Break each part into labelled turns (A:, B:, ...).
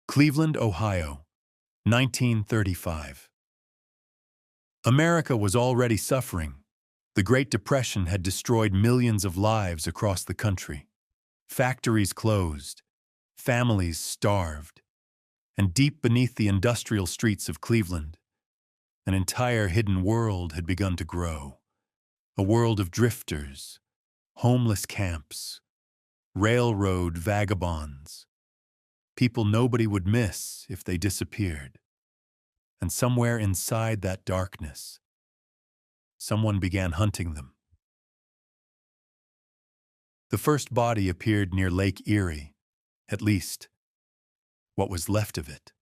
A: Cleveland, Ohio, 1935. America was already suffering. The Great Depression had destroyed millions of lives across the country. Factories closed, families starved, and deep beneath the industrial streets of Cleveland, an entire hidden world had begun to grow. A world of drifters, homeless camps, railroad vagabonds, people nobody would miss if they disappeared. And somewhere inside that darkness, someone began hunting them. The first body appeared near Lake Erie, at least, what was left of it.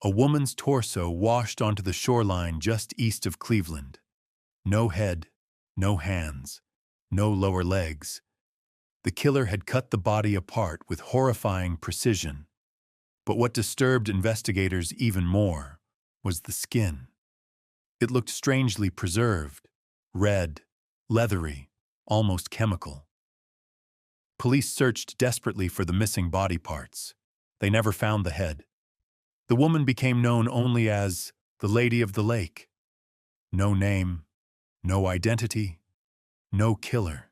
A: A woman's torso washed onto the shoreline just east of Cleveland. No head, no hands, no lower legs. The killer had cut the body apart with horrifying precision. But what disturbed investigators even more was the skin. It looked strangely preserved, red, leathery, almost chemical. Police searched desperately for the missing body parts. They never found the head. The woman became known only as the Lady of the Lake. No name, no identity, no killer.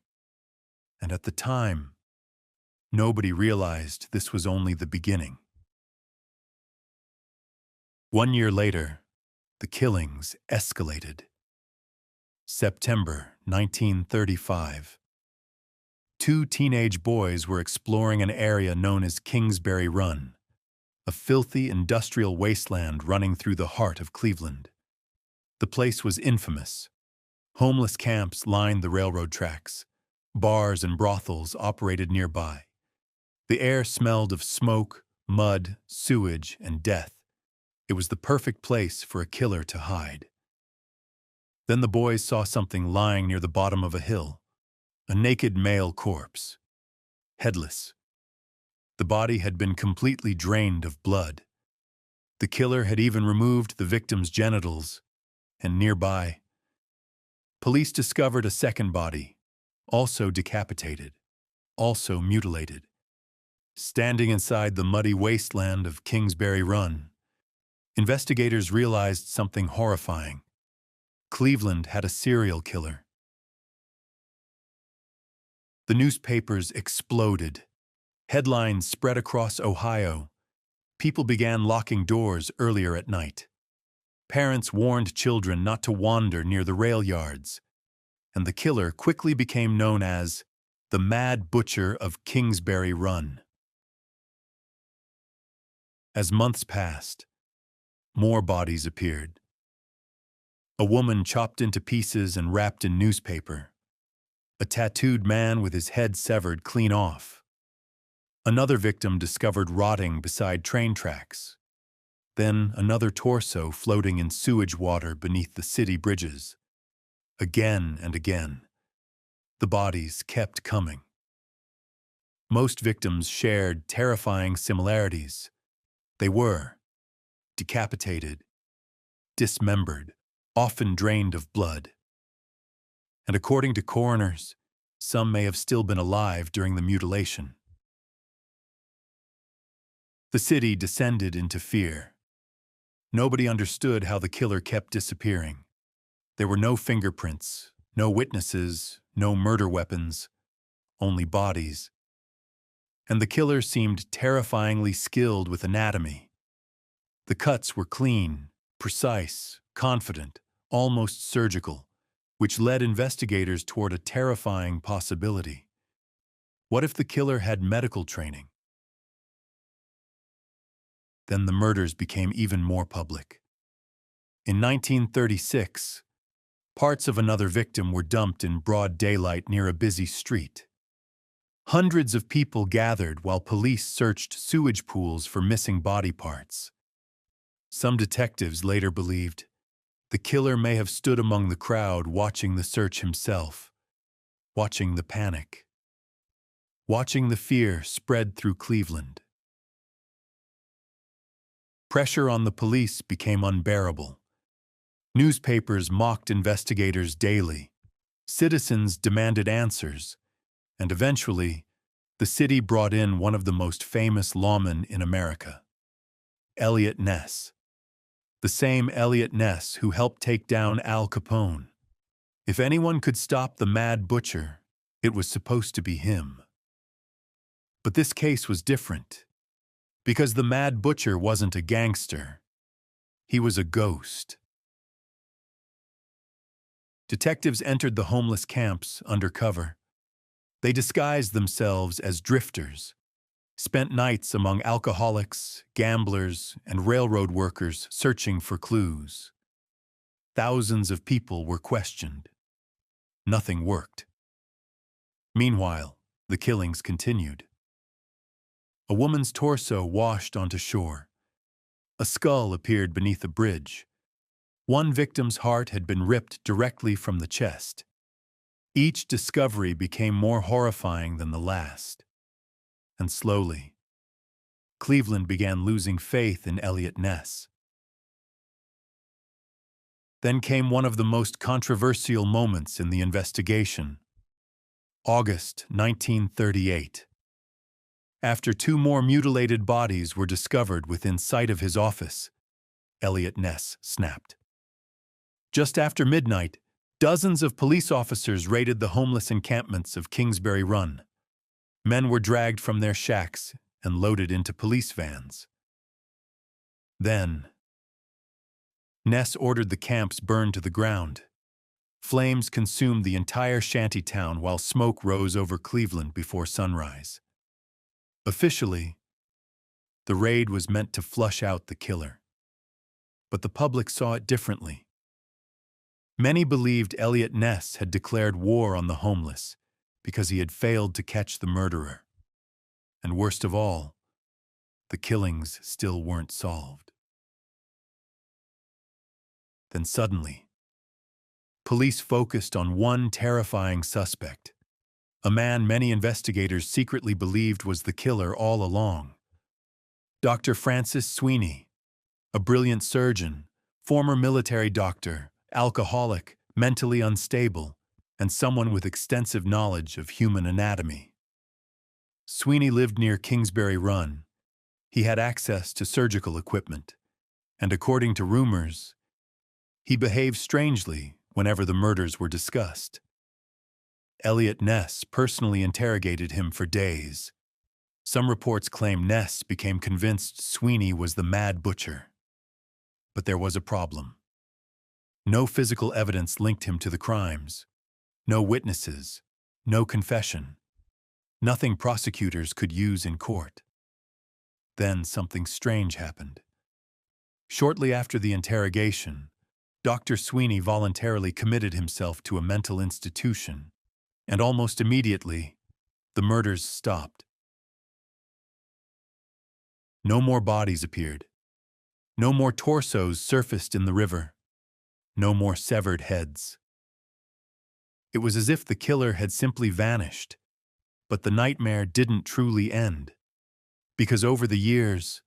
A: And at the time, nobody realized this was only the beginning. 1 year later, the killings escalated. September 1935. 2 teenage boys were exploring an area known as Kingsbury Run, a filthy industrial wasteland running through the heart of Cleveland. The place was infamous. Homeless camps lined the railroad tracks. Bars and brothels operated nearby. The air smelled of smoke, mud, sewage, and death. It was the perfect place for a killer to hide. Then the boys saw something lying near the bottom of a hill. A naked male corpse. Headless. The body had been completely drained of blood. The killer had even removed the victim's genitals, and nearby, police discovered a second body, also decapitated, also mutilated. Standing inside the muddy wasteland of Kingsbury Run, investigators realized something horrifying. Cleveland had a serial killer. The newspapers exploded. Headlines spread across Ohio. People began locking doors earlier at night. Parents warned children not to wander near the rail yards. And the killer quickly became known as the Mad Butcher of Kingsbury Run. As months passed, more bodies appeared. A woman chopped into pieces and wrapped in newspaper. A tattooed man with his head severed clean off. Another victim discovered rotting beside train tracks. Then another torso floating in sewage water beneath the city bridges. Again and again, the bodies kept coming. Most victims shared terrifying similarities. They were decapitated, dismembered, often drained of blood. And according to coroners, some may have still been alive during the mutilation. The city descended into fear. Nobody understood how the killer kept disappearing. There were no fingerprints, no witnesses, no murder weapons, only bodies. And the killer seemed terrifyingly skilled with anatomy. The cuts were clean, precise, confident, almost surgical, which led investigators toward a terrifying possibility. What if the killer had medical training? Then the murders became even more public. In 1936, parts of another victim were dumped in broad daylight near a busy street. Hundreds of people gathered while police searched sewage pools for missing body parts. Some detectives later believed the killer may have stood among the crowd watching the search himself, watching the panic, watching the fear spread through Cleveland. Pressure on the police became unbearable. Newspapers mocked investigators daily. Citizens demanded answers, and eventually, the city brought in one of the most famous lawmen in America, Eliot Ness. The same Eliot Ness who helped take down Al Capone. If anyone could stop the Mad Butcher, it was supposed to be him. But this case was different, because the Mad Butcher wasn't a gangster. He was a ghost. Detectives entered the homeless camps undercover. They disguised themselves as drifters, spent nights among alcoholics, gamblers, and railroad workers searching for clues. Thousands of people were questioned. Nothing worked. Meanwhile, the killings continued. A woman's torso washed onto shore. A skull appeared beneath a bridge. One victim's heart had been ripped directly from the chest. Each discovery became more horrifying than the last. And slowly, Cleveland began losing faith in Eliot Ness. Then came one of the most controversial moments in the investigation. August 1938. After 2 more mutilated bodies were discovered within sight of his office, Eliot Ness snapped. Just after midnight, dozens of police officers raided the homeless encampments of Kingsbury Run. Men were dragged from their shacks and loaded into police vans. Then, Ness ordered the camps burned to the ground. Flames consumed the entire shanty town while smoke rose over Cleveland before sunrise. Officially, the raid was meant to flush out the killer. But the public saw it differently. Many believed Eliot Ness had declared war on the homeless because he had failed to catch the murderer. And worst of all, the killings still weren't solved. Then suddenly, police focused on one terrifying suspect, a man many investigators secretly believed was the killer all along. Dr. Francis Sweeney, a brilliant surgeon, former military doctor, alcoholic, mentally unstable, and someone with extensive knowledge of human anatomy. Sweeney lived near Kingsbury Run. He had access to surgical equipment, and according to rumors, he behaved strangely whenever the murders were discussed. Eliot Ness personally interrogated him for days. Some reports claim Ness became convinced Sweeney was the Mad Butcher. But there was a problem. No physical evidence linked him to the crimes. No witnesses. No confession. Nothing prosecutors could use in court. Then something strange happened. Shortly after the interrogation, Dr. Sweeney voluntarily committed himself to a mental institution, and almost immediately, the murders stopped. No more bodies appeared. No more torsos surfaced in the river. No more severed heads. It was as if the killer had simply vanished, but the nightmare didn't truly end, because over the years,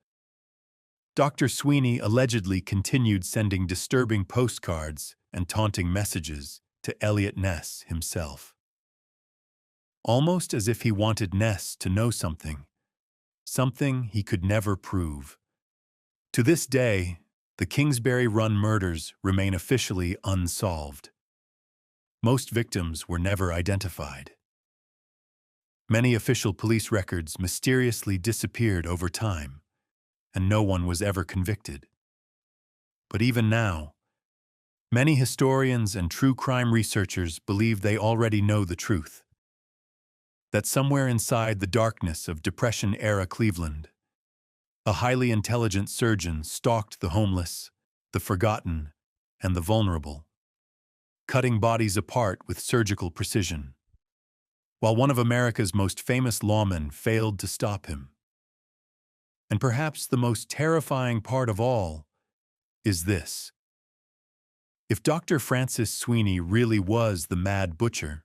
A: Dr. Sweeney allegedly continued sending disturbing postcards and taunting messages to Eliot Ness himself. Almost as if he wanted Ness to know something he could never prove. To this day, the Kingsbury Run murders remain officially unsolved. Most victims were never identified. Many official police records mysteriously disappeared over time, and no one was ever convicted. But even now, many historians and true crime researchers believe they already know the truth. That somewhere inside the darkness of Depression-era Cleveland, a highly intelligent surgeon stalked the homeless, the forgotten, and the vulnerable, cutting bodies apart with surgical precision, while one of America's most famous lawmen failed to stop him. And perhaps the most terrifying part of all is this. If Dr. Francis Sweeney really was the Mad Butcher,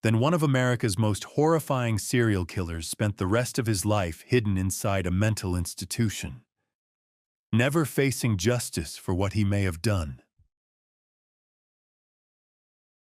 A: then one of America's most horrifying serial killers spent the rest of his life hidden inside a mental institution, never facing justice for what he may have done.